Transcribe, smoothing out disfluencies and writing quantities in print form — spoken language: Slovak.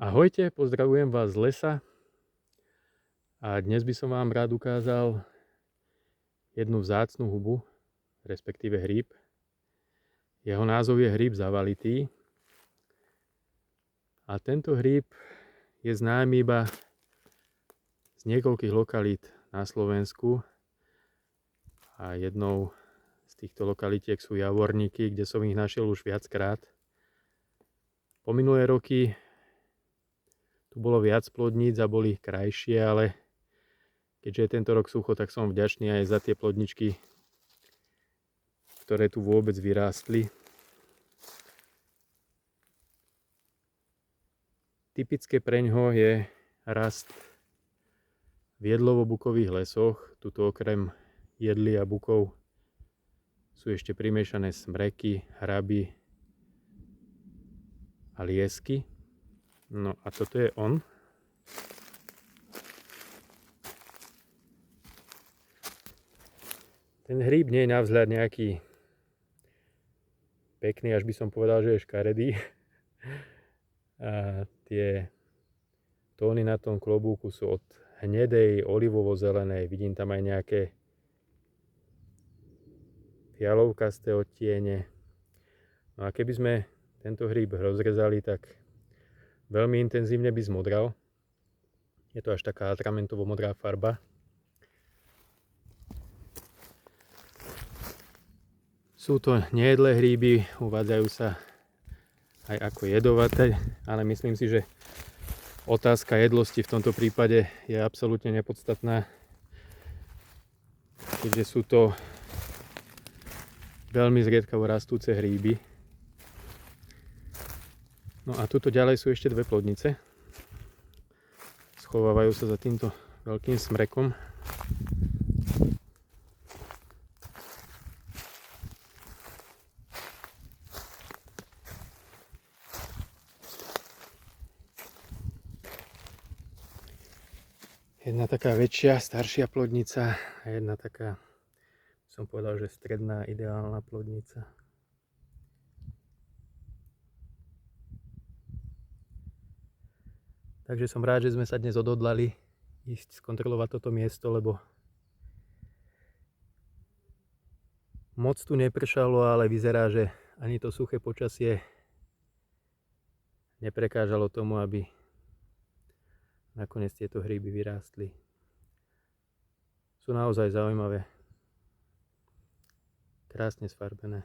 Ahojte, pozdravujem vás z lesa a dnes by som vám rád ukázal jednu vzácnu hubu, respektíve hríb. Jeho názov je hríb zavalitý a tento hríb je známy iba z niekoľkých lokalít na Slovensku a jednou z týchto lokalitiek sú Javorníky, kde som ich našiel už viackrát. Po minulé roky tu bolo viac plodníc a boli krajšie, ale keďže je tento rok sucho, tak som vďačný aj za tie plodničky, ktoré tu vôbec vyrástli. Typické preňho je rast v jedlovo-bukových lesoch. Tuto okrem jedly a bukov sú ešte primiešané smreky, hraby a liesky. No a toto je on. Ten hríb nie je na vzhľad nejaký pekný, až by som povedal, že je škaredý. A tie tóny na tom klobúku sú od hnedej, olivovo-zelenej. Vidím tam aj nejaké fialovkasté odtiene. No a keby sme tento hríb rozrezali, tak veľmi intenzívne by zmodral. Je to až taká atramentovo-modrá farba. Sú to nejedlé hríby, uvádzajú sa aj ako jedovaté, ale myslím si, že otázka jedlosti v tomto prípade je absolútne nepodstatná, keďže sú to veľmi zriedkavo rastúce hríby. No a tuto ďalej sú ešte dve plodnice. Schovávajú sa za týmto veľkým smrekom. Jedna taká väčšia, staršia plodnica a jedna taká, som povedal, že stredná, ideálna plodnica. Takže som rád, že sme sa dnes odhodlali ísť skontrolovať toto miesto, lebo moc tu nepršalo, ale vyzerá, že ani to suché počasie neprekážalo tomu, aby nakoniec tieto hríby vyrástli. Sú naozaj zaujímavé, krásne sfarbené.